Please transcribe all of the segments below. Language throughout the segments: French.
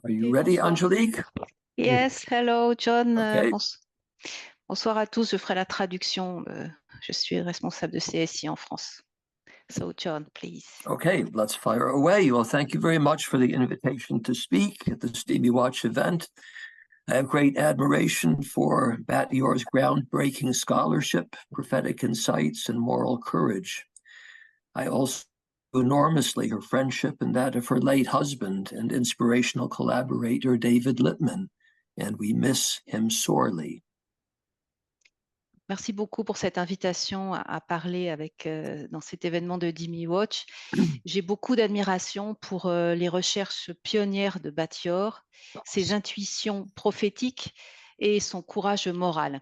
Are you ready, Angelique? Yes, hello, John. Okay. Bonsoir à tous. Je ferai la traduction. Je suis responsable de CSI en France. So, John, please. Okay, let's fire away. Well, thank you very much for the invitation to speak at the Stevie Watch event. I have great admiration for Battior's groundbreaking scholarship, prophetic insights, and moral courage. I also enormously her friendship and that of her late husband and inspirational collaborator, David Lippman, and we miss him sorely. Merci beaucoup pour cette invitation à parler dans cet événement de Dimi Watch. J'ai beaucoup d'admiration pour les recherches pionnières de Battior, ses intuitions prophétiques et son courage moral.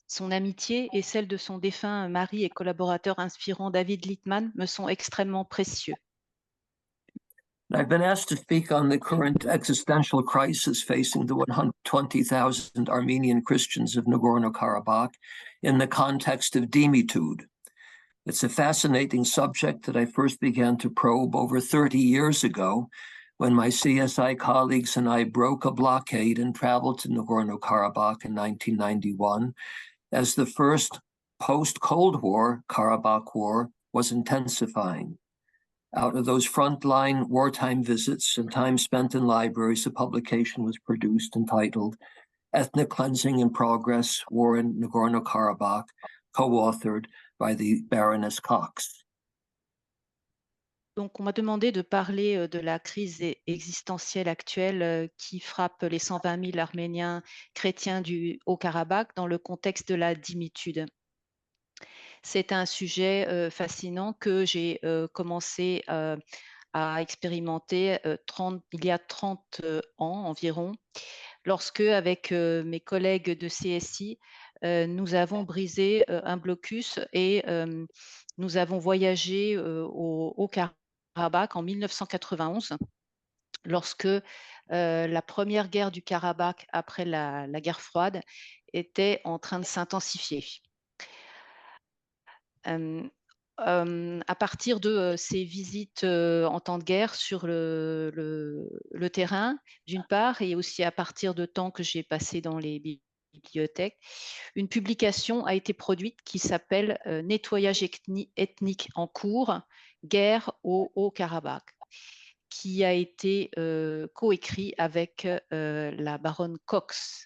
Son amitié et celle de son défunt mari et collaborateur inspirant David Lippman me sont extrêmement précieux. I've been asked to speak on the current existential crisis facing the 120,000 Armenian Christians of Nagorno-Karabakh in the context of Demitude. It's a fascinating subject that I first began to probe over 30 years ago when my CSI colleagues and I broke a blockade and traveled to Nagorno-Karabakh in 1991 as the first post-Cold War Karabakh War was intensifying. Out of those frontline wartime visits and time spent in libraries, a publication was produced entitled Ethnic Cleansing in Progress, War in Nagorno-Karabakh, co-authored by the Baroness Cox. Donc, on m'a demandé de parler de la crise existentielle actuelle qui frappe les 120 000 Arméniens chrétiens du Haut-Karabakh dans le contexte de la dimitude. C'est un sujet fascinant que j'ai commencé à expérimenter il y a 30 ans environ, lorsque, avec mes collègues de CSI, nous avons brisé un blocus et nous avons voyagé au Haut-Karabakh en 1991, lorsque la première guerre du Karabakh après la guerre froide était en train de s'intensifier. À partir de ces visites en temps de guerre sur le terrain, d'une part, et aussi à partir de temps que j'ai passé dans les bibliothèques, une publication a été produite qui s'appelle Nettoyage ethnique en cours, guerre au Haut-Karabakh, qui a été coécrit avec la baronne Cox.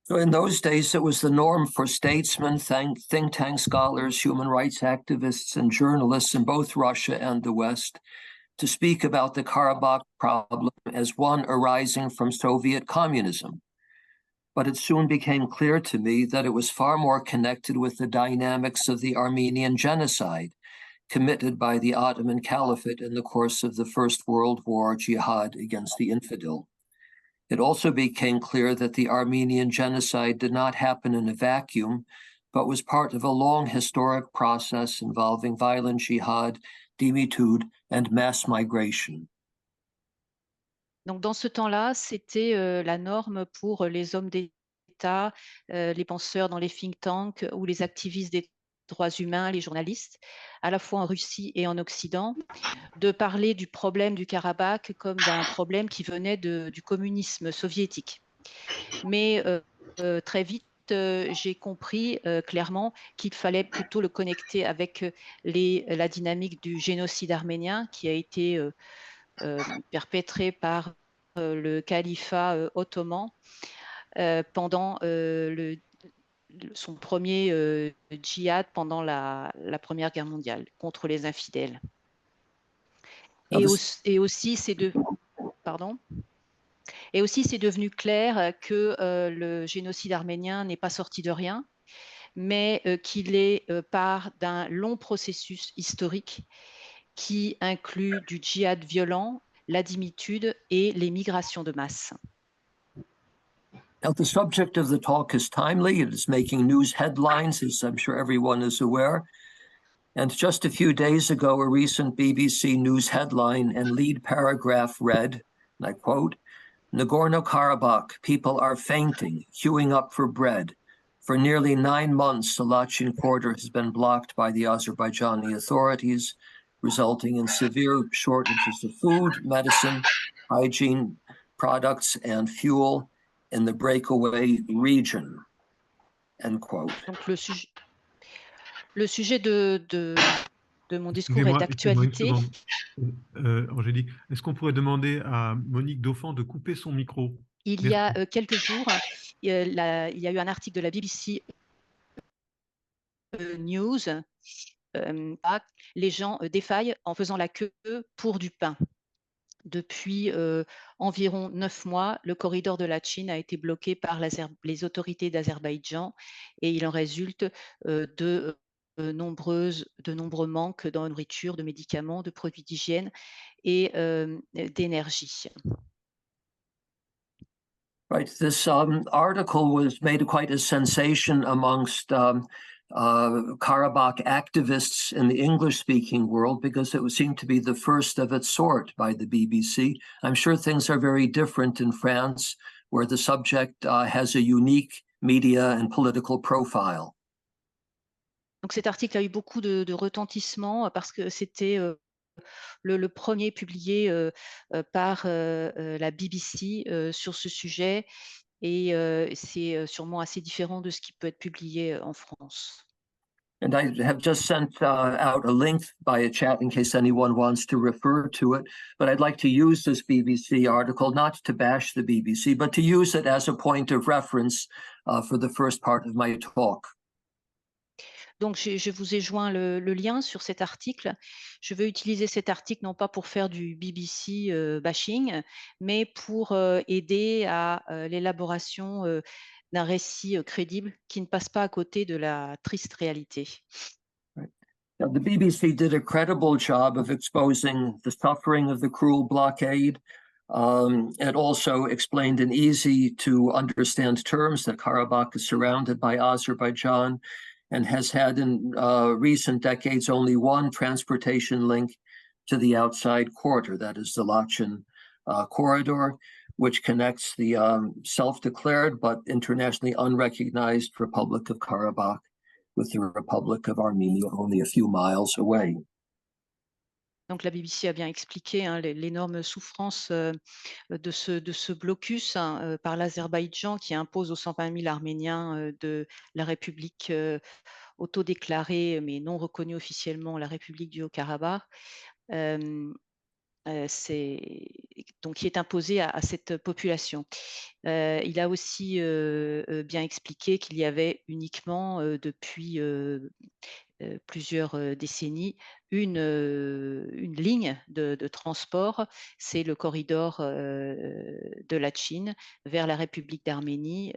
So in those days, it was the norm for statesmen, think tank scholars, human rights activists, and journalists in both Russia and the West to speak about the Karabakh problem as one arising from Soviet communism. But it soon became clear to me that it was far more connected with the dynamics of the Armenian genocide committed by the Ottoman Caliphate in the course of the First World War jihad against the infidel. It also became clear that the Armenian genocide did not happen in a vacuum, but was part of a long historic process involving violent jihad, demitude, and mass migration. Donc, dans ce temps-là, c'était la norme pour les hommes d'État, les penseurs dans les think tanks ou les activistes des droits humains, les journalistes, à la fois en Russie et en Occident, de parler du problème du Karabakh comme d'un problème qui venait du communisme soviétique. Mais très vite, j'ai compris clairement qu'il fallait plutôt le connecter avec la dynamique du génocide arménien qui a été perpétré par le califat ottoman pendant son premier djihad pendant la Première Guerre mondiale contre les infidèles. Et aussi, c'est devenu clair que le génocide arménien n'est pas sorti de rien, mais qu'il est part d'un long processus historique qui inclut du djihad violent, la dimitude et les migrations de masse. Now, the subject of the talk is timely. It is making news headlines, as I'm sure everyone is aware. And just a few days ago, a recent BBC News headline and lead paragraph read, and I quote, Nagorno-Karabakh, people are fainting, queuing up for bread. For nearly 9 months, the Lachin corridor has been blocked by the Azerbaijani authorities, resulting in severe shortages of food, medicine, hygiene products and fuel in the breakaway region. End quote. Donc le sujet de mon discours est Excusez-moi une d'actualité. seconde. Angélique, est-ce qu'on pourrait demander à Monique Dauphin de couper son micro? Il y a quelques jours, il y a eu un article de la BBC News. Les gens défaillent en faisant la queue pour du pain. Depuis environ 9 mois, le corridor de Latchine a été bloqué par les autorités d'Azerbaïdjan et il en résulte de nombreux manques dans la nourriture, de médicaments, de produits d'hygiène et d'énergie. Right. This article was made quite a sensation amongst Karabakh activists in the English-speaking world because it seemed to be the first of its sort by the BBC. I'm sure things are very different in France, where the subject has a unique media and political profile. Donc cet article a eu beaucoup de retentissement parce que c'était le premier publié par la BBC sur ce sujet et c'est sûrement assez différent de ce qui peut être publié en France. And I have just sent out a link by a chat in case anyone wants to refer to it. But I'd like to use this BBC article not to bash the BBC, but to use it as a point of reference for the first part of my talk. Donc, je vous ai joint le lien sur cet article. Je veux utiliser cet article non pas pour faire du BBC bashing, mais pour aider à l'élaboration d'un récit crédible qui ne passe pas à côté de la triste réalité. Now, the BBC did a credible job of exposing the suffering of the cruel blockade. It also explained in easy to understand terms that Karabakh is surrounded by Azerbaijan and has had in recent decades only one transportation link to the outside quarter, that is the Lachin corridor, which connects the self-declared but internationally unrecognized Republic of Karabakh with the Republic of Armenia only a few miles away. Donc la BBC a bien expliqué l'énorme souffrance de ce blocus par l'Azerbaïdjan qui impose aux 120 000 Arméniens de la République autodéclarée mais non reconnue officiellement la République du Haut-Karabakh. Donc qui est imposé à cette population. Il a aussi bien expliqué qu'il y avait uniquement depuis plusieurs décennies une ligne de transport, c'est le corridor de Latchine vers la République d'Arménie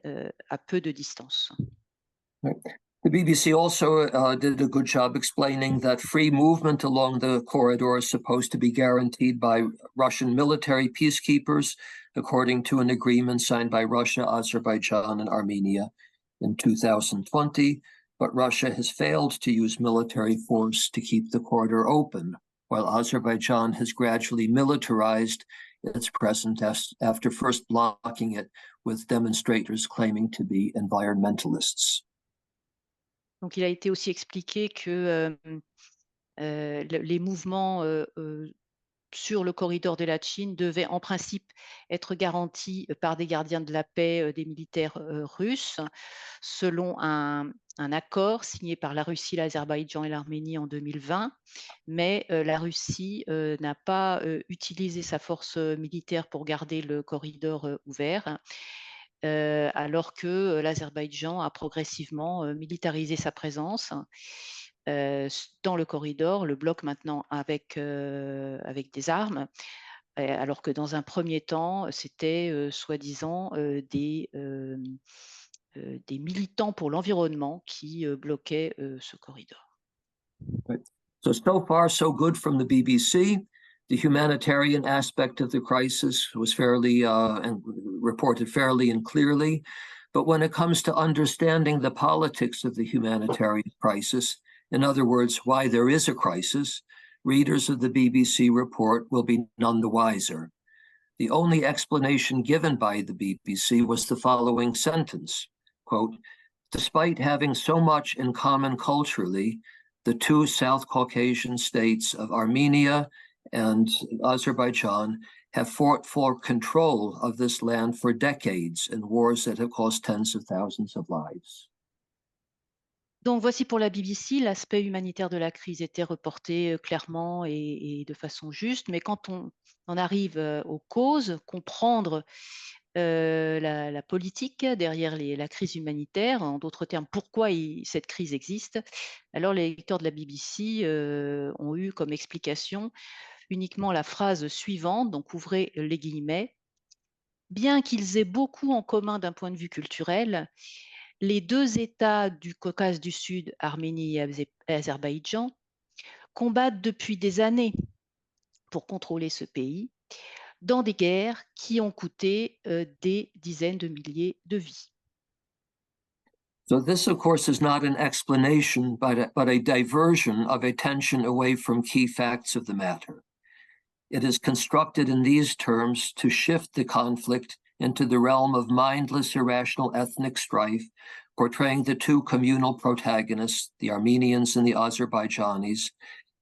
à peu de distance. The BBC also did a good job explaining that free movement along the corridor is supposed to be guaranteed by Russian military peacekeepers, according to an agreement signed by Russia, Azerbaijan, and Armenia in 2020. But Russia has failed to use military force to keep the corridor open, while Azerbaijan has gradually militarized its presence after first blocking it with demonstrators claiming to be environmentalists. Donc, il a été aussi expliqué que les mouvements sur le corridor de Latchine devaient en principe être garantis par des gardiens de la paix, des militaires russes, selon un accord signé par la Russie, l'Azerbaïdjan et l'Arménie en 2020. Mais la Russie n'a pas utilisé sa force militaire pour garder le corridor ouvert. Alors que l'Azerbaïdjan a progressivement militarisé sa présence dans le corridor, le bloque maintenant avec des armes, alors que dans un premier temps, c'était soi-disant des militants pour l'environnement qui bloquaient ce corridor. So far, so good from the BBC. The humanitarian aspect of the crisis was fairly and reported fairly and clearly. But when it comes to understanding the politics of the humanitarian crisis, in other words, why there is a crisis, readers of the BBC report will be none the wiser. The only explanation given by the BBC was the following sentence, quote, "Despite having so much in common culturally, the two South Caucasian states of Armenia and Azerbaijan have fought for control of this land for decades in wars that have cost tens of thousands of lives. Donc voici pour la BBC, l'aspect humanitaire de la crise était reporté clairement et de façon juste, mais quand on en arrive aux causes, comprendre la politique derrière la crise humanitaire, en d'autres termes, pourquoi cette crise existe, alors les lecteurs de la BBC ont eu comme explication uniquement la phrase suivante, donc ouvrez les guillemets: bien qu'ils aient beaucoup en commun d'un point de vue culturel, les deux États du Caucase du Sud, Arménie et Azerbaïdjan, combattent depuis des années pour contrôler ce pays dans des guerres qui ont coûté des dizaines de milliers de vies. So this, of course, is not an explanation, but a diversion of attention away from key facts of the matter. It is constructed in these terms to shift the conflict into the realm of mindless, irrational ethnic strife, portraying the two communal protagonists, the Armenians and the Azerbaijanis,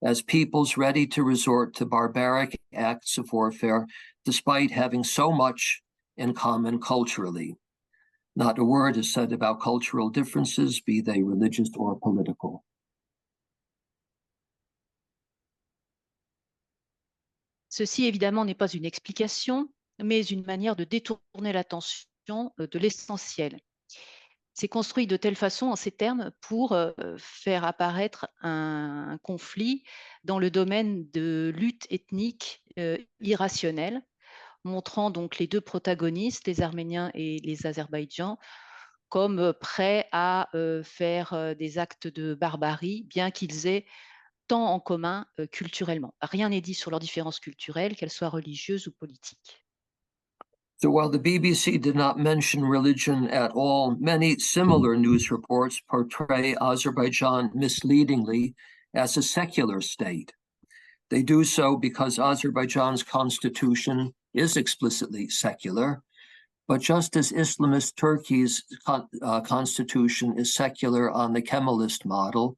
as peoples ready to resort to barbaric acts of warfare, despite having so much in common culturally. Not a word is said about cultural differences, be they religious or political. Ceci, évidemment, n'est pas une explication, mais une manière de détourner l'attention de l'essentiel. C'est construit de telle façon, en ces termes, pour faire apparaître un conflit dans le domaine de lutte ethnique irrationnelle, montrant donc les deux protagonistes, les Arméniens et les Azerbaïdjans, comme prêts à faire des actes de barbarie, bien qu'ils aient tant en commun culturellement. Rien n'est dit sur leurs différences culturelles, qu'elles soient religieuses ou politiques. So while the BBC did not mention religion at all, many similar news reports portray Azerbaijan misleadingly as a secular state. They do so because Azerbaijan's constitution is explicitly secular, but just as Islamist Turkey's constitution is secular on the Kemalist model,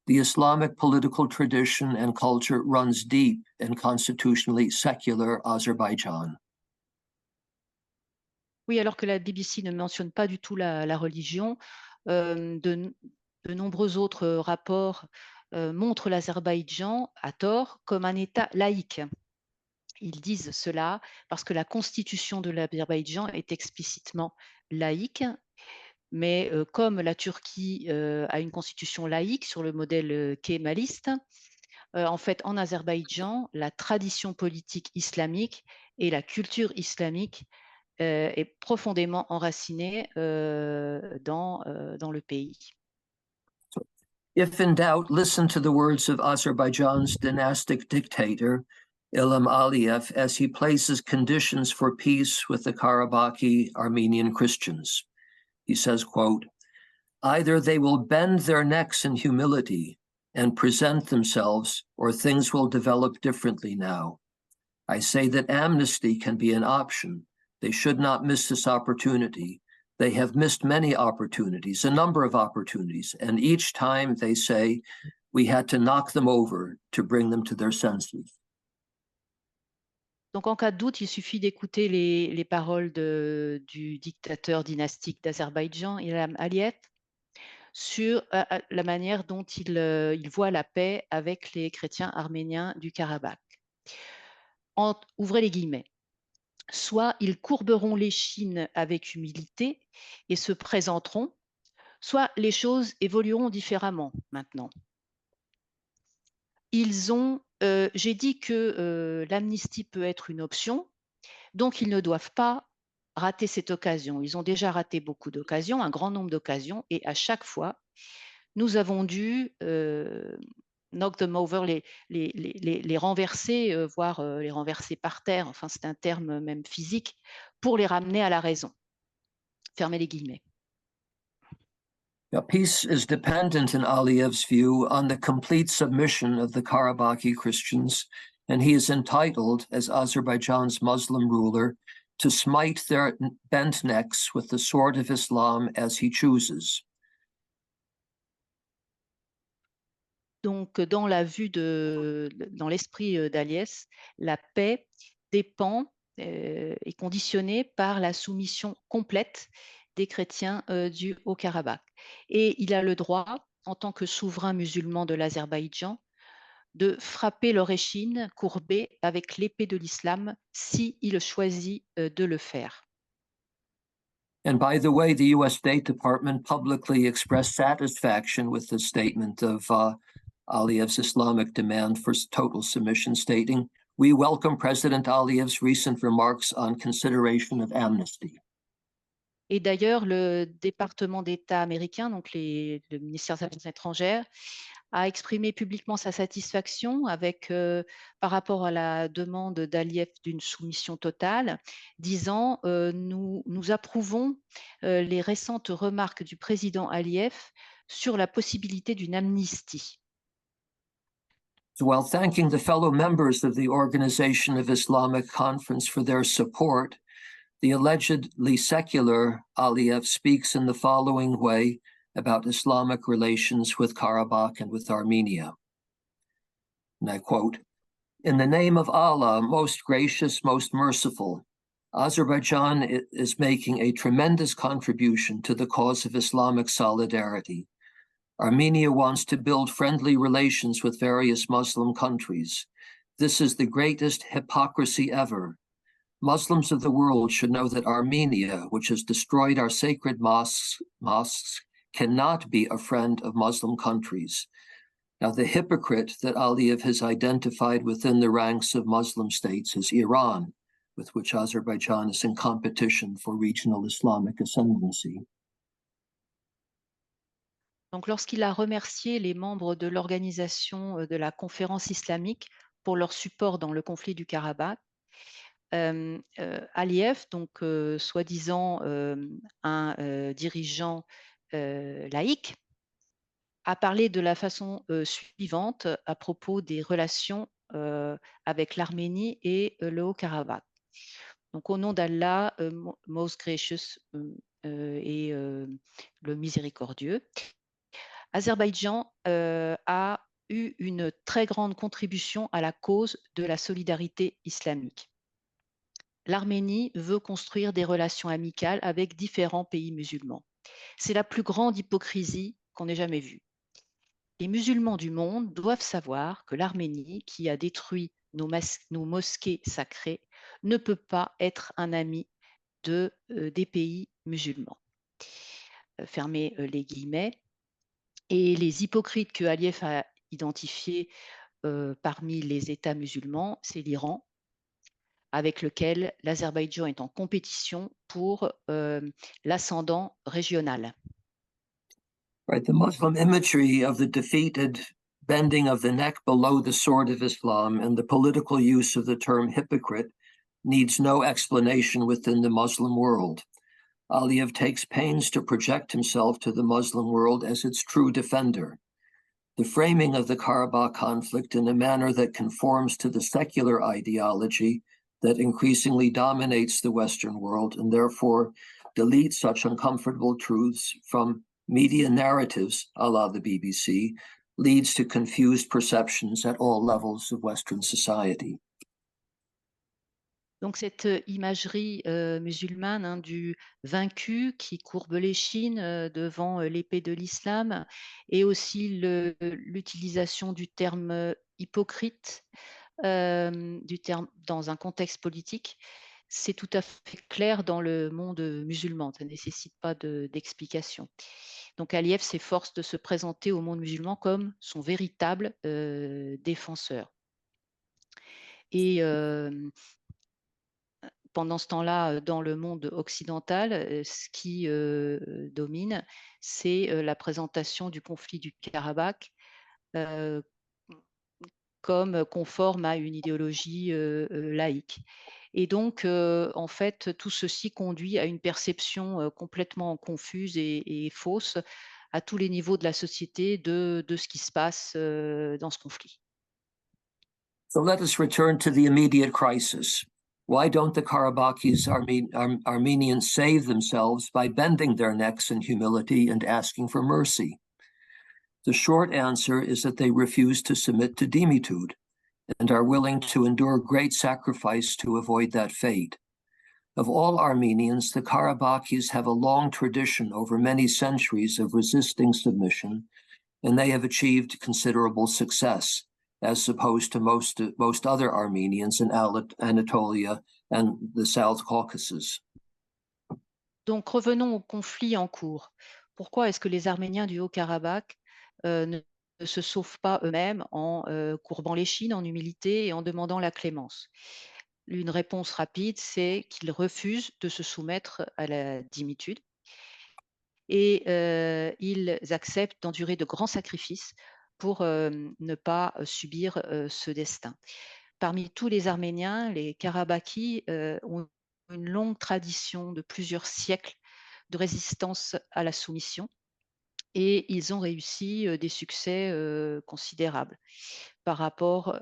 the Islamic political tradition and culture runs deep in constitutionally secular Azerbaijan. Oui, alors que la BBC ne mentionne pas du tout la religion, de nombreux autres rapports montrent l'Azerbaïdjan, à tort, comme un État laïque. Ils disent cela parce que la constitution de l'Azerbaïdjan est explicitement laïque, mais comme la Turquie a une constitution laïque sur le modèle kémaliste, en fait, en Azerbaïdjan, la tradition politique islamique et la culture islamique est profondément enracinée dans le pays. If in doubt, listen to the words of Azerbaijan's dynastic dictator, Ilham Aliyev, as he places conditions for peace with the Karabakhi Armenian Christians. He says, quote, either they will bend their necks in humility and present themselves, or things will develop differently now. I say that amnesty can be an option. They should not miss this opportunity. They have missed many opportunities, a number of opportunities, and each time they say, we had to knock them over to bring them to their senses. Donc, en cas de doute, il suffit d'écouter les paroles du dictateur dynastique d'Azerbaïdjan, Ilham Aliyev, sur la manière dont il voit la paix avec les chrétiens arméniens du Karabakh. Ouvrez les guillemets. Soit ils courberont l'échine avec humilité et se présenteront, soit les choses évolueront différemment maintenant. J'ai dit que l'amnistie peut être une option, donc ils ne doivent pas rater cette occasion. Ils ont déjà raté beaucoup d'occasions, un grand nombre d'occasions, et à chaque fois, nous avons dû knock them over, les renverser, voire les renverser par terre, enfin c'est un terme même physique, pour les ramener à la raison. Fermez les guillemets. Now, peace is dependent, in Aliyev's view, on the complete submission of the Karabakhi Christians, and he is entitled, as Azerbaijan's Muslim ruler, to smite their bent necks with the sword of Islam as he chooses. Donc, dans l'esprit d'Aliès, la paix dépend est conditionné par la soumission complète des chrétiens du Haut-Karabakh. Et il a le droit, en tant que souverain musulman de l'Azerbaïdjan, de frapper leur échine courbée avec l'épée de l'islam s'il choisit de le faire. And by the way, the U.S. State Department publicly expressed satisfaction with the statement of Aliyev's Islamic demand for total submission, stating, "We welcome President Aliyev's recent remarks on consideration of amnesty." Et d'ailleurs, le département d'État américain, donc le ministère des Affaires étrangères, a exprimé publiquement sa satisfaction par rapport à la demande d'Aliyev d'une soumission totale, disant nous approuvons les récentes remarques du président Aliyev sur la possibilité d'une amnistie. So while thanking the fellow members of the Organization of Islamic Conference for their support, the allegedly secular Aliyev speaks in the following way about Islamic relations with Karabakh and with Armenia. And I quote, "In the name of Allah, most gracious, most merciful, Azerbaijan is making a tremendous contribution to the cause of Islamic solidarity. Armenia wants to build friendly relations with various Muslim countries. This is the greatest hypocrisy ever. Muslims of the world should know that Armenia, which has destroyed our sacred mosques, cannot be a friend of Muslim countries. Now, the hypocrite that Aliyev has identified within the ranks of Muslim states is Iran, with which Azerbaijan is in competition for regional Islamic ascendancy." Donc, lorsqu'il a remercié les membres de l'organisation de la conférence islamique pour leur support dans le conflit du Karabakh, Aliyev, donc soi-disant un dirigeant laïque, a parlé de la façon suivante à propos des relations avec l'Arménie et le Haut-Karabakh. Donc, au nom d'Allah, most gracious et le miséricordieux, Azerbaïdjan a eu une très grande contribution à la cause de la solidarité islamique. L'Arménie veut construire des relations amicales avec différents pays musulmans. C'est la plus grande hypocrisie qu'on ait jamais vue. Les musulmans du monde doivent savoir que l'Arménie, qui a détruit nos mosquées sacrées, ne peut pas être un ami des pays musulmans. Fermez les guillemets. Et les hypocrites que Aliyev a identifiés parmi les États musulmans, c'est l'Iran, avec lequel l'Azerbaïdjan est en compétition pour l'ascendant régional. Right, the Muslim imagery of the defeated bending of the neck below the sword of Islam and the political use of the term hypocrite needs no explanation within the Muslim world. Aliyev takes pains to project himself to the Muslim world as its true defender. The framing of the Karabakh conflict in a manner that conforms to the secular ideology that increasingly dominates the Western world and therefore deletes such uncomfortable truths from media narratives, a la the BBC, leads to confused perceptions at all levels of Western society. Donc cette imagerie musulmane du vaincu qui courbe l'échine devant l'épée de l'islam et aussi l'utilisation du terme hypocrite du terme dans un contexte politique, c'est tout à fait clair dans le monde musulman. Ça ne nécessite pas d'explication. Donc Aliyev s'efforce de se présenter au monde musulman comme son véritable défenseur. Et pendant ce temps-là, dans le monde occidental, ce qui domine, c'est la présentation du conflit du Karabakh comme conforme à une idéologie laïque. Et donc, en fait, tout ceci conduit à une perception complètement confuse et fausse à tous les niveaux de la société de ce qui se passe dans ce conflit. So let us return to the immediate crisis. Why don't the Karabakhis Armenians save themselves by bending their necks in humility and asking for mercy? The short answer is that they refuse to submit to demitude. and are willing to endure great sacrifice to avoid that fate. Of all Armenians, the Karabakhis have a long tradition over many centuries of resisting submission, and they have achieved considerable success, as opposed to most other Armenians in Anatolia and the South Caucasus. Donc revenons au conflit en cours. Pourquoi est-ce que les Arméniens du Haut-Karabakh ne se sauvent pas eux-mêmes en courbant l'échine, en humilité et en demandant la clémence? Une réponse rapide, c'est qu'ils refusent de se soumettre à la dimitude et ils acceptent d'endurer de grands sacrifices pour ne pas subir ce destin. Parmi tous les Arméniens, les Karabakhis ont une longue tradition de plusieurs siècles de résistance à la soumission et ils ont réussi des succès considérables par rapport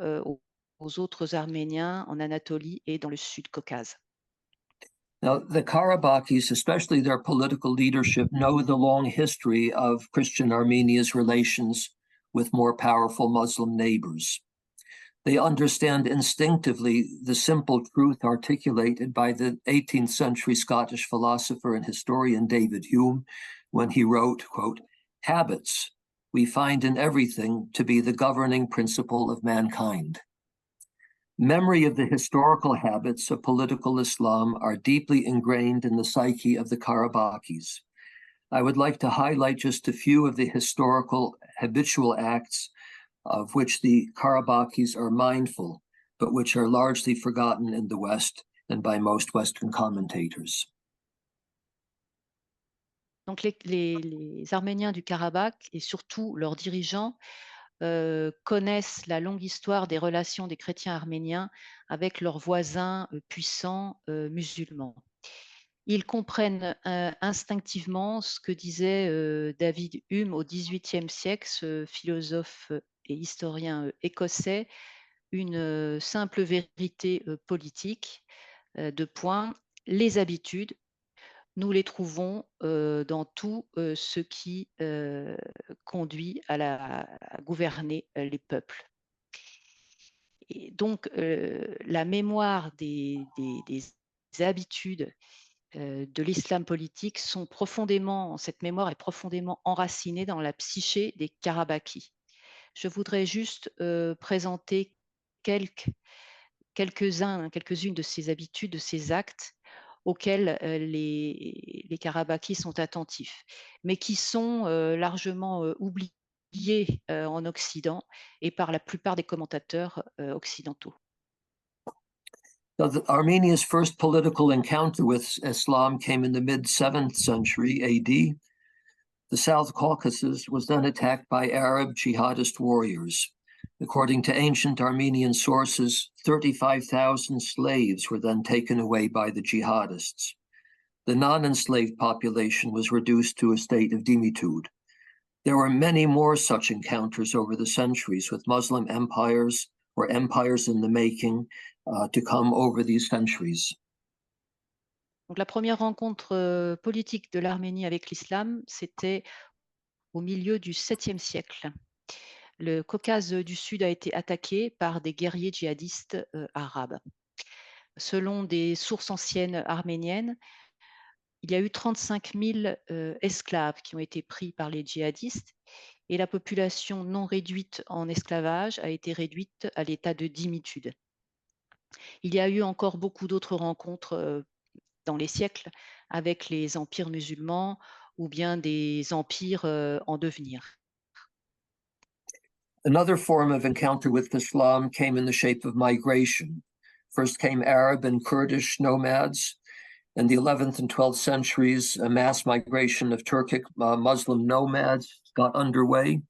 aux autres Arméniens en Anatolie et dans le Sud-Caucase. Now, the Karabakhis, especially their political leadership, know the long history of Christian Armenia's relations with more powerful Muslim neighbors. They understand instinctively the simple truth articulated by the 18th century Scottish philosopher and historian David Hume when he wrote, quote, "Habits we find in everything to be the governing principle of mankind." Memory of the historical habits of political Islam are deeply ingrained in the psyche of the Karabakhis. I would like to highlight just a few of the historical habitual acts of which the Karabakhis are mindful, but which are largely forgotten in the West and by most Western commentators. Donc les Arméniens du Karabakh et surtout leurs dirigeants connaissent la longue histoire des relations des chrétiens arméniens avec leurs voisins puissants musulmans. Ils comprennent instinctivement ce que disait David Hume au XVIIIe siècle, ce philosophe et historien écossais, une simple vérité politique, deux points, les habitudes, nous les trouvons dans tout ce qui conduit à gouverner les peuples. Et donc, la mémoire des habitudes de l'islam politique cette mémoire est profondément enracinée dans la psyché des Karabakhis. Je voudrais juste présenter quelques-unes de ces habitudes, de ces actes auxquels les Karabakhis sont attentifs, mais qui sont largement oubliés en Occident et par la plupart des commentateurs occidentaux. Now, Armenia's first political encounter with Islam came in the mid-7th century AD. The South Caucasus was then attacked by Arab jihadist warriors. According to ancient Armenian sources, 35,000 slaves were then taken away by the jihadists. The non-enslaved population was reduced to a state of demitude. There were many more such encounters over the centuries with Muslim empires or empires in the making to come over these centuries. Donc, la première rencontre politique de l'Arménie avec l'islam, c'était au milieu du 7e siècle. Le Caucase du Sud a été attaqué par des guerriers djihadistes arabes. Selon des sources anciennes arméniennes, il y a eu 35 000 esclaves qui ont été pris par les djihadistes et la population non réduite en esclavage a été réduite à l'état de dimitude. Il y a eu encore beaucoup d'autres rencontres dans les siècles avec les empires musulmans ou bien des empires en devenir. Another form of encounter with Islam came in the shape of migration. First came Arab and Kurdish nomads. In the 11th and 12th centuries, a mass migration of Turkic Muslim nomads got underway.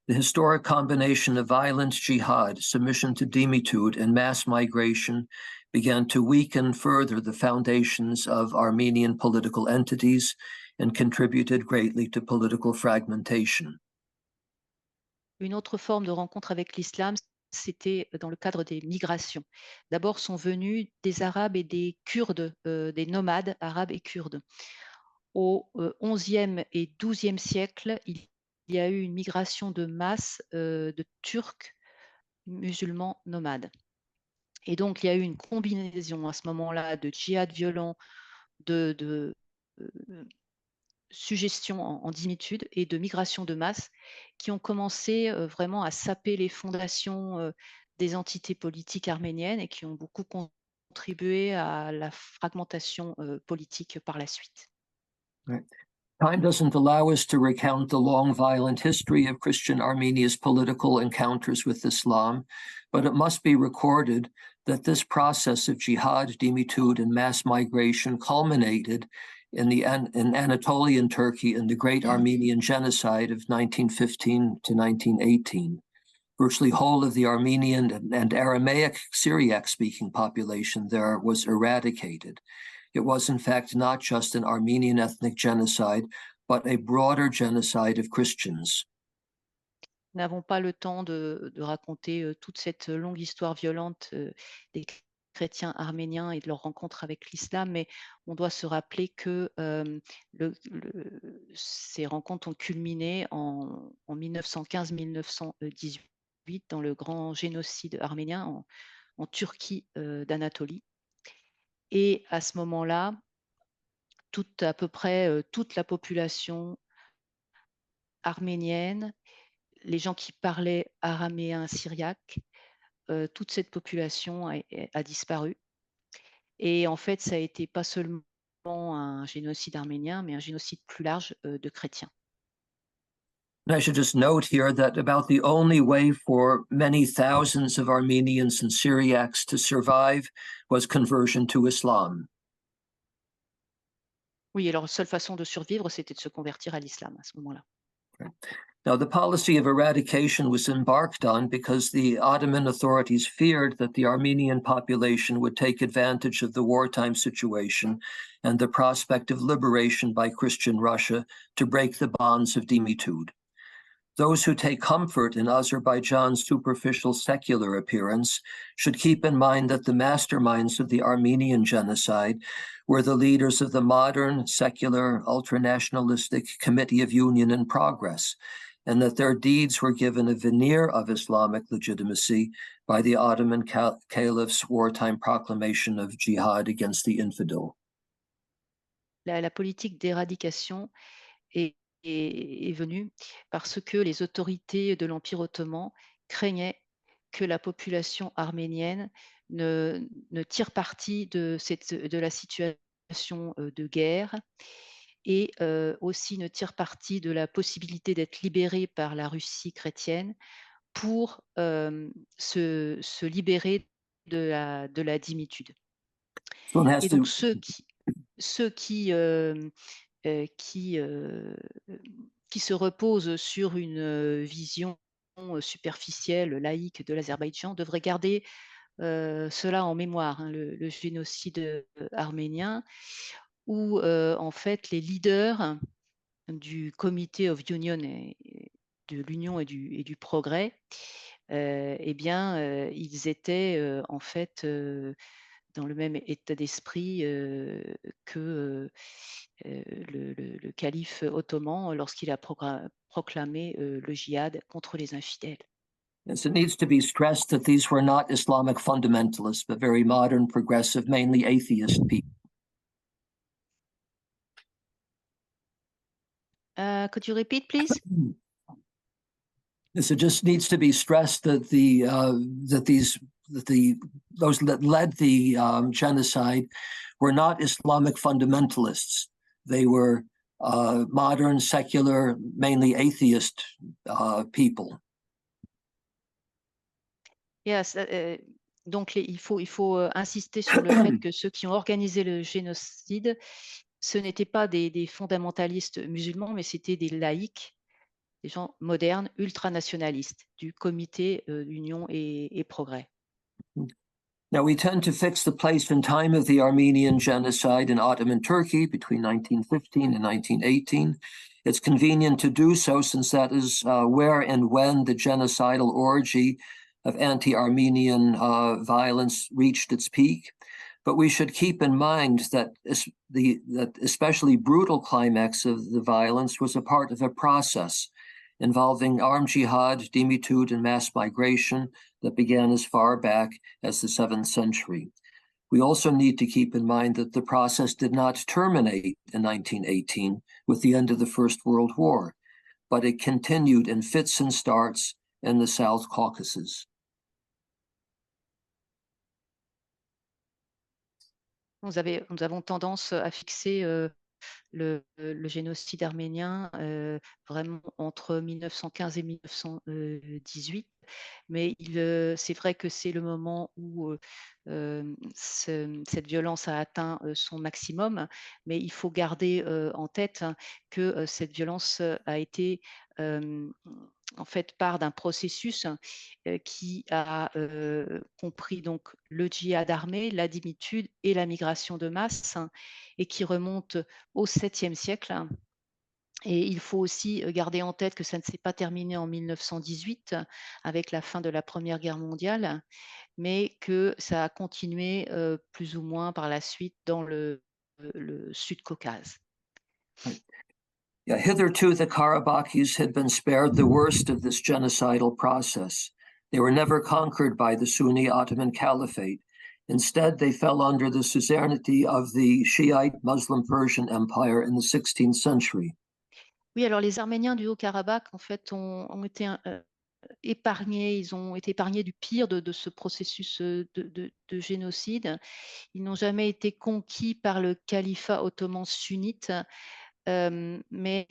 The historic combination of violent jihad, submission to demitude, and mass migration began to weaken further the foundations of Armenian political entities and contributed greatly to political fragmentation. Une autre forme de rencontre avec l'islam, c'était dans le cadre des migrations. D'abord sont venus des Arabes et des Kurdes, des nomades arabes et kurdes. Au XIe et XIIe siècle, il y a eu une migration de masse de Turcs musulmans nomades. Et donc, il y a eu une combinaison à ce moment-là de djihad violent, de suggestion en dimitude et de migration de masse qui ont commencé vraiment à saper les fondations des entités politiques arméniennes et qui ont beaucoup contribué à la fragmentation politique par la suite. Right. Time doesn't allow us to recount the long, violent history of Christian Armenia's political encounters with Islam, but it must be recorded that this process of jihad, dimitude, and mass migration culminated in Anatolian Turkey in the Great Armenian Genocide of 1915 to 1918. Virtually whole of the Armenian and Aramaic Syriac-speaking population there was eradicated. It was, in fact, not just an Armenian ethnic genocide, but a broader genocide of Christians. Nous n'avons pas le temps de raconter toute cette longue histoire violente des chrétiens arméniens et de leur rencontre avec l'islam, mais on doit se rappeler que ces rencontres ont culminé en 1915-1918 dans le grand génocide arménien en Turquie d'Anatolie. Et à ce moment-là, à peu près toute la population arménienne, les gens qui parlaient araméen syriaque, toute cette population a disparu. Et en fait, ça a été pas seulement un génocide arménien, mais un génocide plus large de chrétiens. And I should just note here that about the only way for many thousands of Armenians and Syriacs to survive was conversion to Islam. Oui, alors la seule façon de survivre, c'était de se convertir à l'islam à ce moment-là. Now, the policy of eradication was embarked on because the Ottoman authorities feared that the Armenian population would take advantage of the wartime situation and the prospect of liberation by Christian Russia to break the bonds of dimitude. Those who take comfort in Azerbaijan's superficial secular appearance should keep in mind that the masterminds of the Armenian genocide were the leaders of the modern, secular, ultranationalistic Committee of Union and Progress, and that their deeds were given a veneer of Islamic legitimacy by the Ottoman Caliph's wartime proclamation of jihad against the infidel. La politique d'éradication est venue parce que les autorités de l'Empire ottoman craignaient que la population arménienne ne tire parti de la situation de guerre et aussi ne tire parti de la possibilité d'être libérée par la Russie chrétienne pour se libérer de la dimitude. Et donc ceux qui se reposent sur une vision superficielle, laïque de l'Azerbaïdjan devraient garder cela en mémoire, hein, le génocide arménien, où en fait les leaders du Comité of Union de l'Union et du Progrès, eh bien, ils étaient en fait dans le même état d'esprit que le calife ottoman lorsqu'il a proclamé le djihad contre les infidèles. Yes, it needs to be stressed that these were not Islamic fundamentalists, but very modern, progressive, mainly atheist people. Could you repeat, please? Yes, it just needs to be stressed that those that led the genocide were not Islamic fundamentalists. They were modern, secular, mainly atheist people. Yes, donc il faut insister sur le fait que ceux qui ont organisé le génocide, ce n'étaient pas des fondamentalistes musulmans, mais c'était des laïcs, des gens modernes, ultranationalistes du Comité d'Union et Progrès. Now, we tend to fix the place and time of the Armenian genocide in Ottoman Turkey between 1915 and 1918. It's convenient to do so since that is where and when the genocidal orgy of anti-Armenian violence reached its peak. But we should keep in mind that the especially brutal climax of the violence was a part of a process. involving armed jihad, dhimmitud, and mass migration that began as far back as the 7th century. We also need to keep in mind that the process did not terminate in 1918 with the end of the First World War, but it continued in fits and starts in the South Caucasus. Nous avons tendance à fixer le génocide arménien vraiment entre 1915 et 1918. Mais c'est vrai que c'est le moment où cette violence a atteint son maximum, mais il faut garder en tête que cette violence a été en fait part d'un processus qui a compris donc le djihad armé, la dhimitude et la migration de masse, et qui remonte au 7e siècle. Et il faut aussi garder en tête que ça ne s'est pas terminé en 1918 avec la fin de la Première Guerre mondiale, mais que ça a continué plus ou moins par la suite dans le Sud-Caucase. Yeah, hitherto, the Karabakhis had been spared the worst of this genocidal process. They were never conquered by the Sunni Ottoman Caliphate. Instead, they fell under the suzerainty of the Shiite Muslim Persian Empire in the 16th century. Oui, alors les Arméniens du Haut-Karabakh, en fait, ont été épargnés, ils ont été épargnés du pire de ce processus de génocide. Ils n'ont jamais été conquis par le califat ottoman sunnite, mais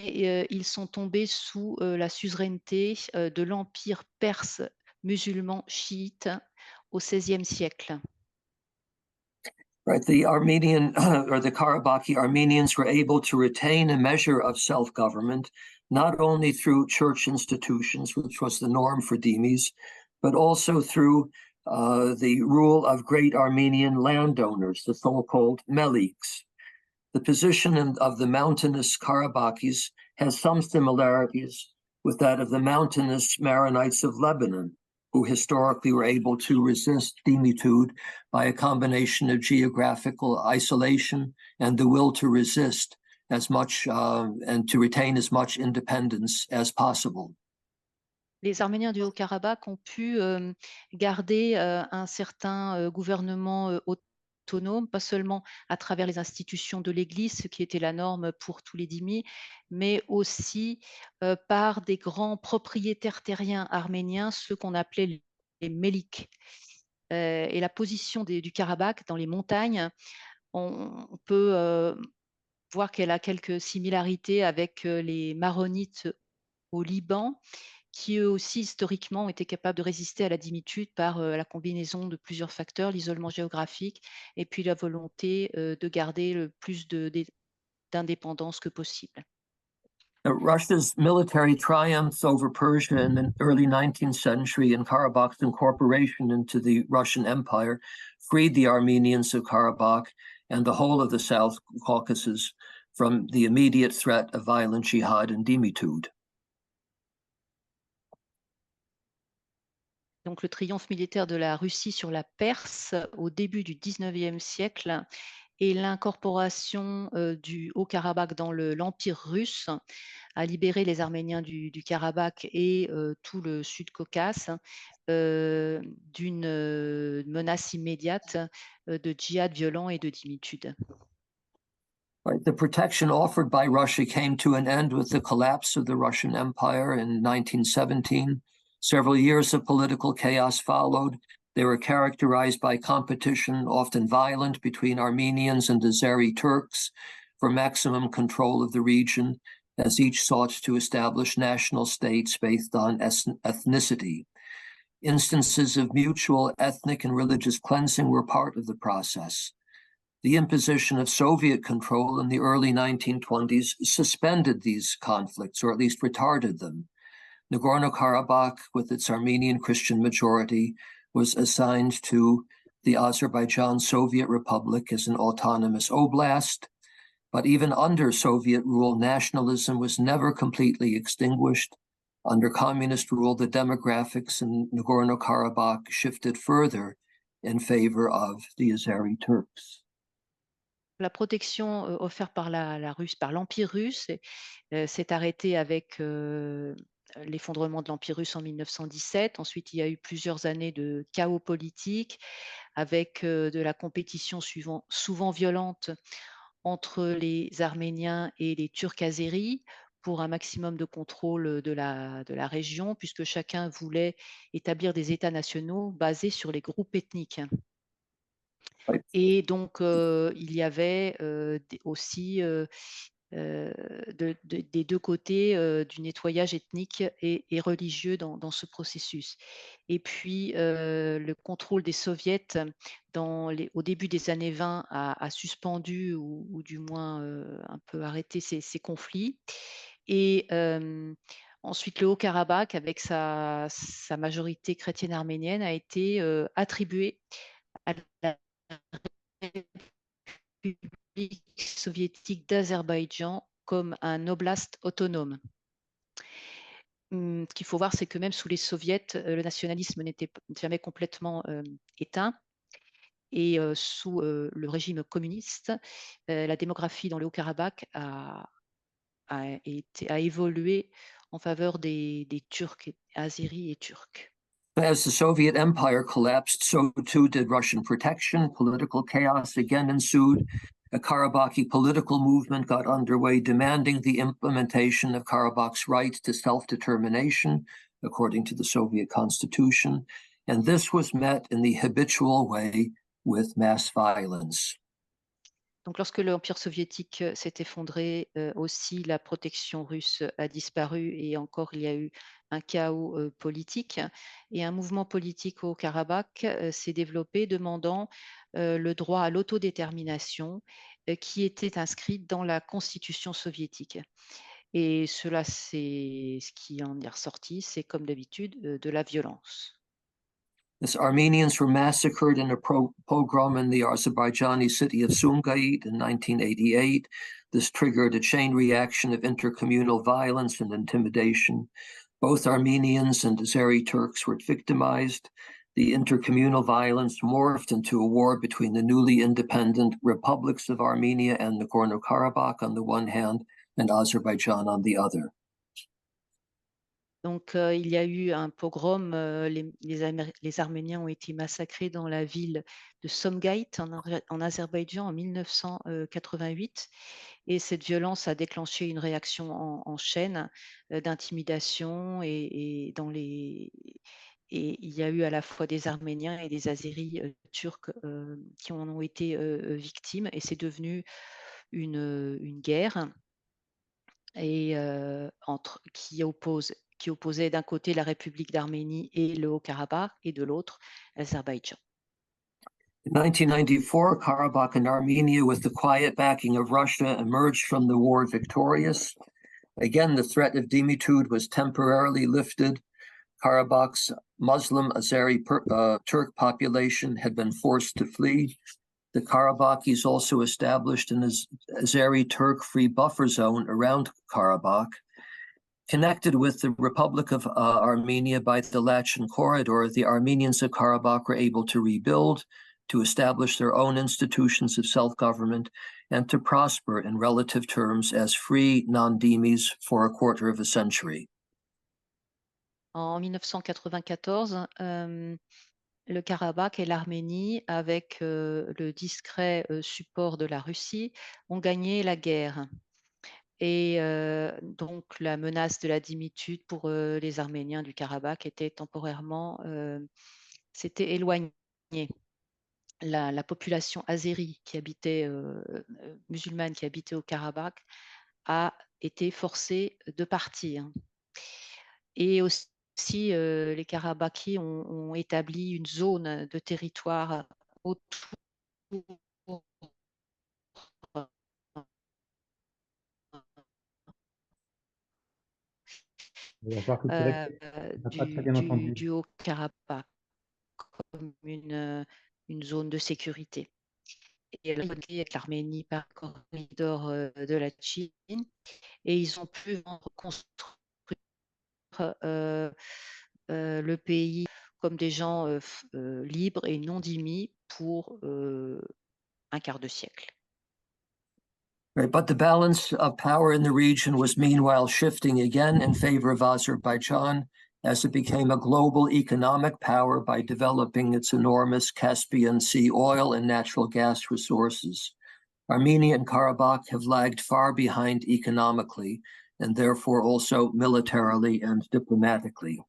ils sont tombés sous la suzeraineté de l'empire perse musulman chiite au XVIe siècle. Right, the Armenian or the Karabakhi Armenians were able to retain a measure of self-government, not only through church institutions, which was the norm for dhimis, but also through the rule of great Armenian landowners, the so-called meliks. The position of the mountainous Karabakhis has some similarities with that of the mountainous Maronites of Lebanon, who historically were able to resist dhimmitud by a combination of geographical isolation and the will to resist as much and to retain as much independence as possible. Les Arméniens du Haut-Karabakh ont pu garder un certain gouvernement autonome, pas seulement à travers les institutions de l'Église, ce qui était la norme pour tous les dhimmis, mais aussi par des grands propriétaires terriens arméniens, ceux qu'on appelait les méliks. Et la position du Karabakh dans les montagnes, on peut voir qu'elle a quelques similarités avec les maronites au Liban, qui eux aussi historiquement ont été capables de résister à la dhimitude par la combinaison de plusieurs facteurs, l'isolement géographique et puis la volonté de garder le plus d'indépendance que possible. Russia's military triumphs over Persia in the early 19th century and Karabakh's incorporation into the Russian Empire freed the Armenians of Karabakh and the whole of the South Caucasus from the immediate threat of violent jihad and dhimmitud. Donc le triomphe militaire de la Russie sur la Perse au début du 19e siècle et l'incorporation du Haut-Karabakh dans l'Empire russe a libéré les Arméniens du Karabakh et tout le Sud-Caucase d'une menace immédiate de djihad violent et de dhimmitud. Right. The protection offered by Russia came to an end with the collapse of the Russian Empire in 1917. Several years of political chaos followed. They were characterized by competition, often violent, between Armenians and Azeri Turks for maximum control of the region, as each sought to establish national states based on ethnicity. Instances of mutual ethnic and religious cleansing were part of the process. The imposition of Soviet control in the early 1920s suspended these conflicts, or at least retarded them. Nagorno-Karabakh, with its Armenian Christian majority, was assigned to the Azerbaijan Soviet Republic as an autonomous oblast. But even under Soviet rule, nationalism was never completely extinguished. Under communist rule, the demographics in Nagorno-Karabakh shifted further in favor of the Azeri Turks. La protection offerte par l'Empire russe s'est arrêtée avec l'effondrement de l'Empire russe en 1917. Ensuite, il y a eu plusieurs années de chaos politique avec de la compétition souvent violente entre les Arméniens et les Turcs azéris pour un maximum de contrôle de la région, puisque chacun voulait établir des États nationaux basés sur les groupes ethniques. Right. Et donc, il y avait aussi des deux côtés du nettoyage ethnique et religieux dans ce processus. Et puis, le contrôle des soviets au début des années 20 a suspendu ou du moins un peu arrêté ces conflits. Et ensuite, le Haut-Karabakh, avec sa majorité chrétienne arménienne, a été attribué à la République soviétique d'Azerbaïdjan comme un oblast autonome. Ce qu'il faut voir, c'est que même sous les soviets, le nationalisme n'était jamais complètement éteint. Et sous le régime communiste, la démographie dans le Haut-Karabakh a évolué en faveur des Turcs, Azéris et Turcs. As the Soviet Empire collapsed, so too did Russian protection. Political chaos again ensued. A Karabakhi political movement got underway demanding the implementation of Karabakh's right to self-determination, according to the Soviet constitution. And this was met in the habitual way with mass violence. Donc, lorsque l'Empire soviétique s'est effondré, aussi la protection russe a disparu et encore il y a eu un chaos politique. Et un mouvement politique au Karabakh s'est développé demandant le droit à l'autodétermination qui était inscrit dans la constitution soviétique. Et cela, c'est ce qui en est ressorti, c'est comme d'habitude de la violence. As Armenians were massacred in a pogrom in the Azerbaijani city of Sumgait in 1988. This triggered a chain reaction of intercommunal violence and intimidation. Both Armenians and Azeri Turks were victimized. The intercommunal violence morphed into a war between the newly independent republics of Armenia and Nagorno-Karabakh on the one hand, and Azerbaijan on the other. Donc, il y a eu un pogrom, les Arméniens ont été massacrés dans la ville de Somgait en Azerbaïdjan en 1988 et cette violence a déclenché une réaction en chaîne d'intimidation et il y a eu à la fois des Arméniens et des Azéris turcs qui en ont été victimes et c'est devenu une guerre et qui opposait d'un côté la République d'Arménie et le Haut-Karabakh et de l'autre l'Azerbaïdjan. In 1994, Karabakh and Armenia, with the quiet backing of Russia, emerged from the war victorious. Again, the threat of demitude was temporarily lifted. Karabakh's Muslim Azeri Turk population had been forced to flee. The Karabakhis also established an Azeri Turk free buffer zone around Karabakh. Connected with the Republic of Armenia by the Lachen Corridor, the Armenians of Karabakh were able to rebuild, to establish their own institutions of self-government, and to prosper in relative terms as free non-Dhimis for a quarter of a century. En 1994, le Karabakh et l'Arménie, avec le discret support de la Russie, ont gagné la guerre. Et donc, la menace de la dimitude pour les Arméniens du Karabakh était temporairement s'était éloignée. La population azérie qui habitait, musulmane qui habitait au Karabakh a été forcée de partir. Et aussi, les Karabakhis ont établi une zone de territoire autour On va voir que c'est vrai qu'on n'a pas très bien entendu. du Haut-Karabakh comme une zone de sécurité. Et à côté, avec l'Arménie par corridor de la Chine, et ils ont pu reconstruire le pays comme des gens libres et non dhimis pour un quart de siècle. Right, but the balance of power in the region was meanwhile shifting again in favor of Azerbaijan as it became a global economic power by developing its enormous Caspian Sea oil and natural gas resources. Armenia and Karabakh have lagged far behind economically and therefore also militarily and diplomatically.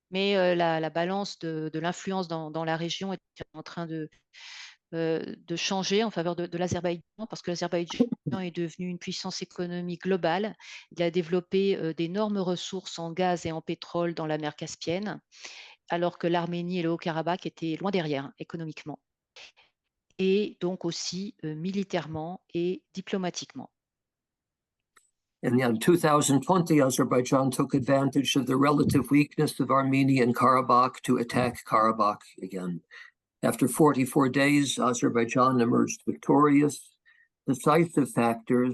Mais la balance de l'influence dans la région est en train de changer en faveur de l'Azerbaïdjan, parce que l'Azerbaïdjan est devenu une puissance économique globale. Il a développé d'énormes ressources en gaz et en pétrole dans la mer Caspienne, alors que l'Arménie et le Haut-Karabakh étaient loin derrière économiquement, et donc aussi militairement et diplomatiquement. And in 2020, Azerbaijan took advantage of the relative weakness of Armenia and Karabakh to attack Karabakh again. After 44 days, Azerbaijan emerged victorious. Decisive factors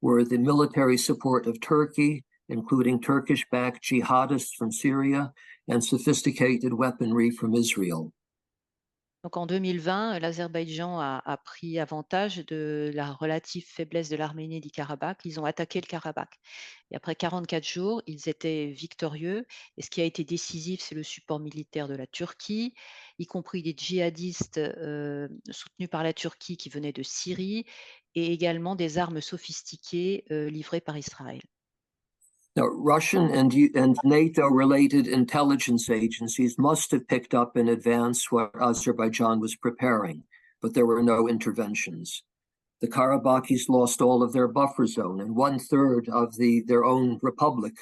were the military support of Turkey, including Turkish-backed jihadists from Syria, and sophisticated weaponry from Israel. Donc en 2020, l'Azerbaïdjan a pris avantage de la relative faiblesse de l'Arménie et du Karabakh. Ils ont attaqué le Karabakh. Et après 44 jours, ils étaient victorieux. Et ce qui a été décisif, c'est le support militaire de la Turquie, y compris des djihadistes soutenus par la Turquie qui venaient de Syrie, et également des armes sophistiquées livrées par Israël. Now, Russian and NATO-related intelligence agencies must have picked up in advance what Azerbaijan was preparing, but there were no interventions. The Karabakhis lost all of their buffer zone and 1/3 of their own republic.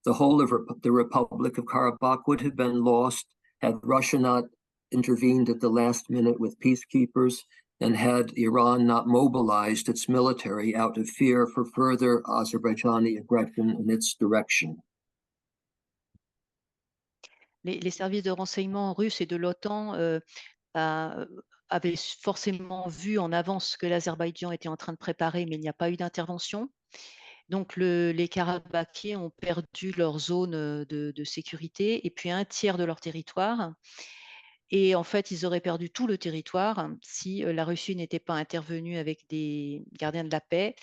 The whole of the Republic of Karabakh would have been lost had Russia not intervened at the last minute with peacekeepers and had Iran not mobilized its military out of fear for further Azerbaijani aggression in its direction. Les services de renseignement russes et de l'OTAN avaient forcément vu en avance ce que l'Azerbaïdjan était en train de préparer, mais il n'y a pas eu d'intervention. Donc les Karabakhiens ont perdu leur zone de sécurité et puis un tiers de leur territoire. Et en fait, ils auraient perdu tout le territoire si la Russie n'était pas intervenue avec des gardiens de la paix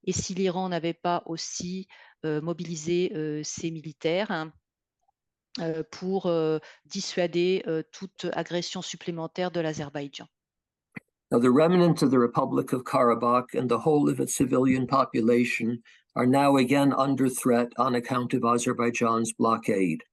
et si l'Iran n'avait pas aussi mobilisé ses militaires pour dissuader toute agression supplémentaire de l'Azerbaïdjan. Now, the remnants of the Republic of Karabakh and the whole of its civilian population are now again under threat on account of Azerbaijan's blockade.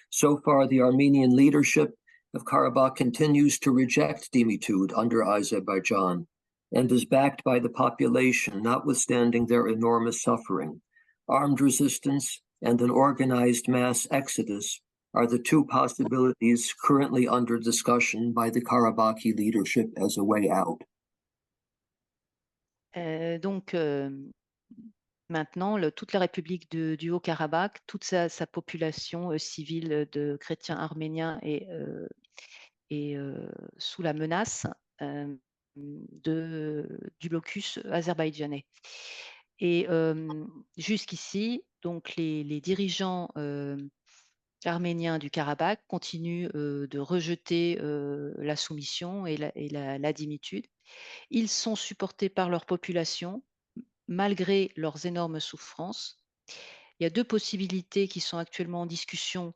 So far, the Armenian leadership of Karabakh continues to reject demitude under Azerbaijan and is backed by the population, notwithstanding their enormous suffering. Armed resistance and an organized mass exodus are the two possibilities currently under discussion by the Karabakhi leadership as a way out. Donc, maintenant, toute la République du Haut-Karabakh, toute sa population civile de chrétiens arméniens est sous la menace du blocus azerbaïdjanais. Et jusqu'ici, donc les dirigeants arméniens du Karabakh continuent de rejeter la soumission et la dimitude. Ils sont supportés par leur population, malgré leurs énormes souffrances. Il y a deux possibilités qui sont actuellement en discussion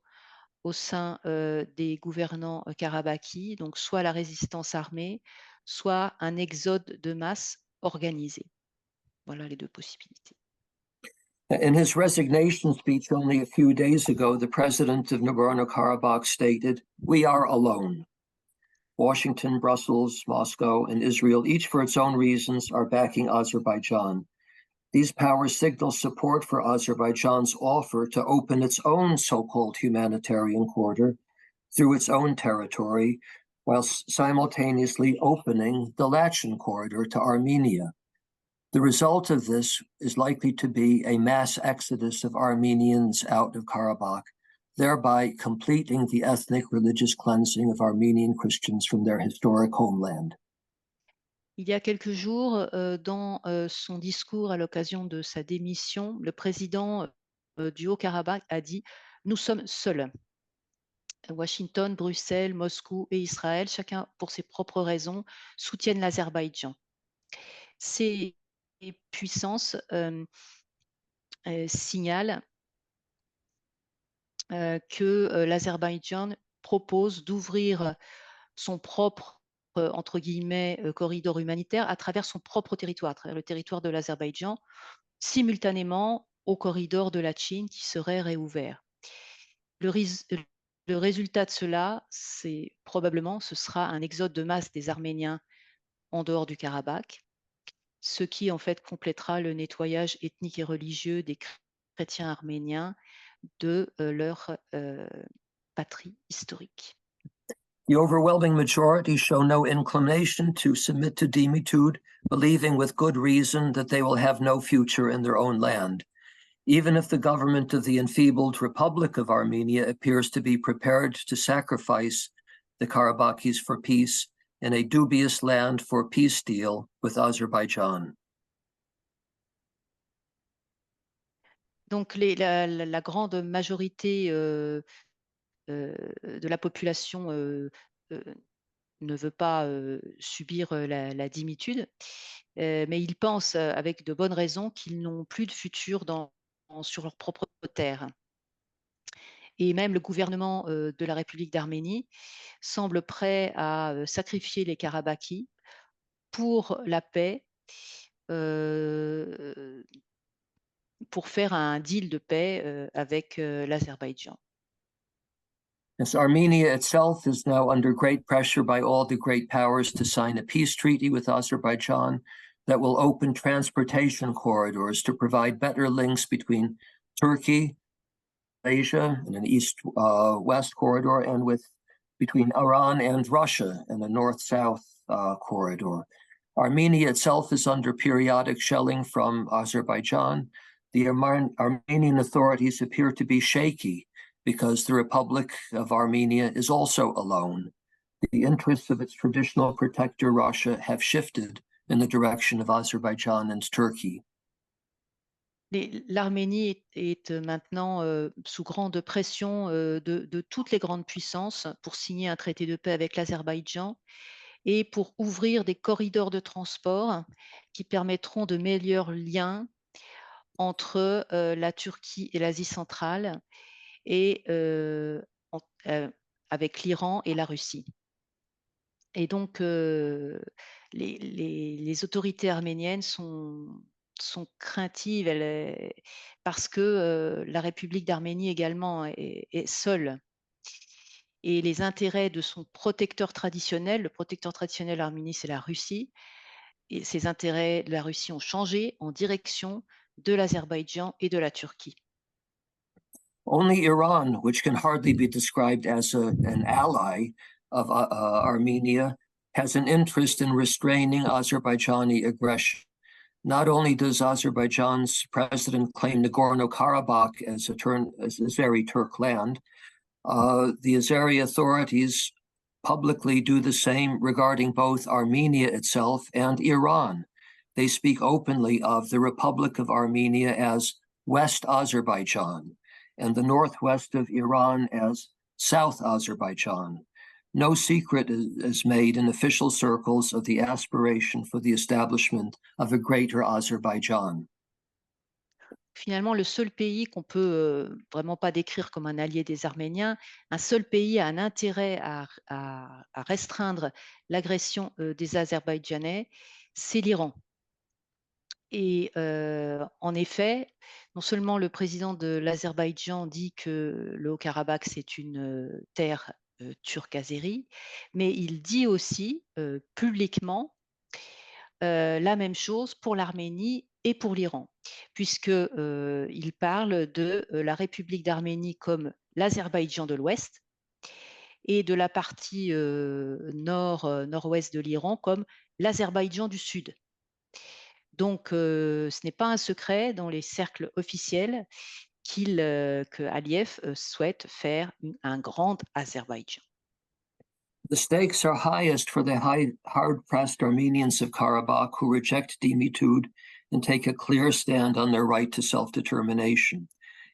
au sein des gouvernants karabakhis, donc soit la résistance armée, soit un exode de masse organisé. Voilà les deux possibilités. In his resignation speech only a few days ago, the president of Nagorno-Karabakh stated, "We are alone." Washington, Brussels, Moscow, and Israel, each for its own reasons, are backing Azerbaijan. These powers signal support for Azerbaijan's offer to open its own so-called humanitarian corridor through its own territory, while simultaneously opening the Lachen corridor to Armenia. The result of this is likely to be a mass exodus of Armenians out of Karabakh, thereby completing the ethnic religious cleansing of Armenian Christians from their historic homeland. Il y a quelques jours, dans son discours à l'occasion de sa démission, le président du Haut-Karabakh a dit « Nous sommes seuls ». Washington, Bruxelles, Moscou et Israël, chacun pour ses propres raisons, soutiennent l'Azerbaïdjan. ces puissances signalent que l'Azerbaïdjan propose d'ouvrir son propre, entre guillemets, corridor humanitaire à travers son propre territoire, à travers le territoire de l'Azerbaïdjan, simultanément au corridor de la Chine qui serait réouvert. Le résultat de cela, c'est probablement, ce sera un exode de masse des Arméniens en dehors du Karabakh, ce qui en fait complétera le nettoyage ethnique et religieux des chrétiens arméniens de leur patrie historique. The overwhelming majority show no inclination to submit to demitude, believing with good reason that they will have no future in their own land. Even if the government of the enfeebled Republic of Armenia appears to be prepared to sacrifice the Karabakhis for peace in a dubious land for peace deal with Azerbaijan. Donc la grande majorité de la population ne veut pas subir la dimitude, mais ils pensent avec de bonnes raisons qu'ils n'ont plus de futur sur leur propre terre. Et même le gouvernement de la République d'Arménie semble prêt à sacrifier les Karabakhis pour la paix, pour faire un deal de paix avec l'Azerbaïdjan. As Armenia itself is now under great pressure by all the great powers to sign a peace treaty with Azerbaijan that will open transportation corridors to provide better links between Turkey, Asia, in an east-west corridor, and between Iran and Russia in a north-south corridor. Armenia itself is under periodic shelling from Azerbaijan. The Armenian authorities appear to be shaky because the Republic of Armenia is also alone. The interests of its traditional protector, Russia, have shifted in the direction of Azerbaijan and Turkey. L'Arménie est maintenant sous grande pression de toutes les grandes puissances pour signer un traité de paix avec l'Azerbaïdjan et pour ouvrir des corridors de transport qui permettront de meilleurs liens entre la Turquie et l'Asie centrale et avec l'Iran et la Russie. Et donc, les autorités arméniennes sont craintives parce que la République d'Arménie également est seule. Et les intérêts de son protecteur traditionnel, le protecteur traditionnel de l'Arménie, c'est la Russie, et ces intérêts de la Russie ont changé en direction de l'Azerbaïdjan et de la Turquie. Only Iran, which can hardly be described as an ally of Armenia, has an interest in restraining Azerbaijani aggression. Not only does Azerbaijan's president claim Nagorno-Karabakh as Azeri Turk land, the Azeri authorities publicly do the same regarding both Armenia itself and Iran. They speak openly of the Republic of Armenia as West Azerbaijan and the northwest of Iran as South Azerbaijan. No secret is made in official circles of the aspiration for the establishment of a greater Azerbaijan. Finalement, le seul pays qu'on peut vraiment pas décrire comme un allié des Arméniens, un seul pays a un intérêt à restreindre l'agression des Azerbaïdjanais, c'est l'Iran. Et en effet, non seulement le président de l'Azerbaïdjan dit que le Haut-Karabakh, c'est une terre turque azérie, mais il dit aussi publiquement la même chose pour l'Arménie et pour l'Iran, puisqu'il parle de la République d'Arménie comme l'Azerbaïdjan de l'Ouest et de la partie nord-ouest de l'Iran comme l'Azerbaïdjan du Sud. Donc, ce n'est pas un secret dans les cercles officiels que Aliyev souhaite faire un grand Azerbaïdjan. The stakes are highest for the hard-pressed Armenians of Karabakh who reject demitude and take a clear stand on their right to self-determination.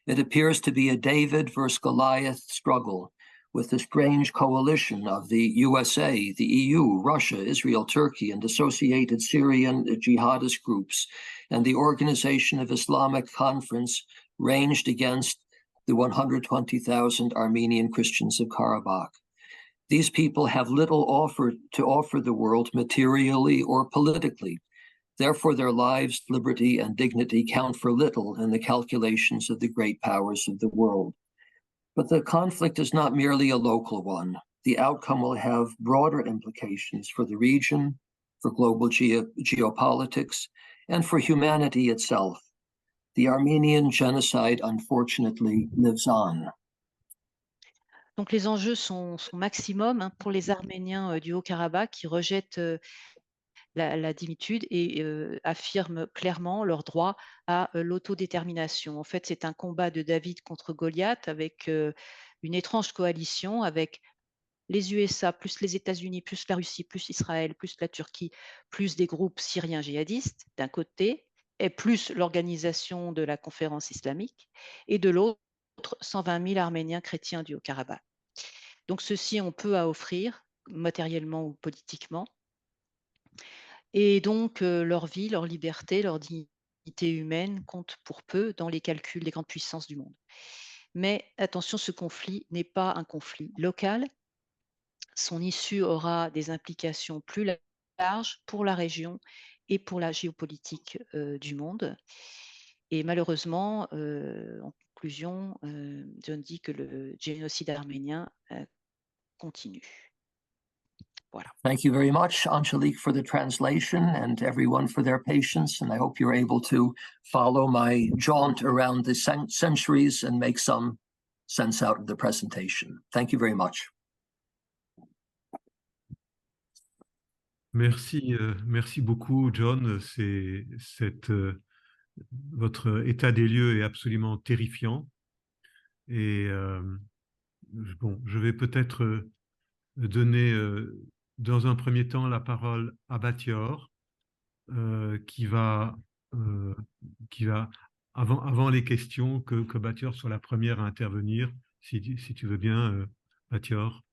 It appears to be a David versus Goliath struggle, with the strange coalition of the USA, the EU, Russia, Israel, Turkey, and associated Syrian jihadist groups, and the Organization of Islamic Conference ranged against the 120,000 Armenian Christians of Karabakh. These people have little to offer the world materially or politically. Therefore, their lives, liberty, and dignity count for little in the calculations of the great powers of the world. But the conflict is not merely a local one. The outcome will have broader implications for the region, for global geopolitics, and for humanity itself. The Armenian genocide, unfortunately, lives on. Donc les enjeux sont maximum pour les Arméniens du Haut-Karabakh qui rejettent la dignitude et affirment clairement leur droit à l'autodétermination. En fait, c'est un combat de David contre Goliath avec une étrange coalition avec les USA, plus les États-Unis, plus la Russie, plus Israël, plus la Turquie, plus des groupes syriens djihadistes d'un côté, et plus l'organisation de la conférence islamique, et de l'autre, 120 000 Arméniens chrétiens du Haut-Karabakh. Donc ceux-ci ont peu à offrir, matériellement ou politiquement, et donc leur vie, leur liberté, leur dignité humaine comptent pour peu dans les calculs des grandes puissances du monde. Mais attention, ce conflit n'est pas un conflit local. Son issue aura des implications plus larges pour la région et pour la géopolitique du monde. Et malheureusement, en conclusion, John dit que le génocide arménien continue. Voilà. Thank you very much, Angelique, for the translation and everyone for their patience. And I hope you're able to follow my jaunt around the centuries and make some sense out of the presentation. Thank you very much. Merci beaucoup, John. Votre état des lieux est absolument terrifiant. Et bon, je vais peut-être donner dans un premier temps la parole à Batior, qui va avant les questions, que Batior soit la première à intervenir, si tu veux bien, Batior.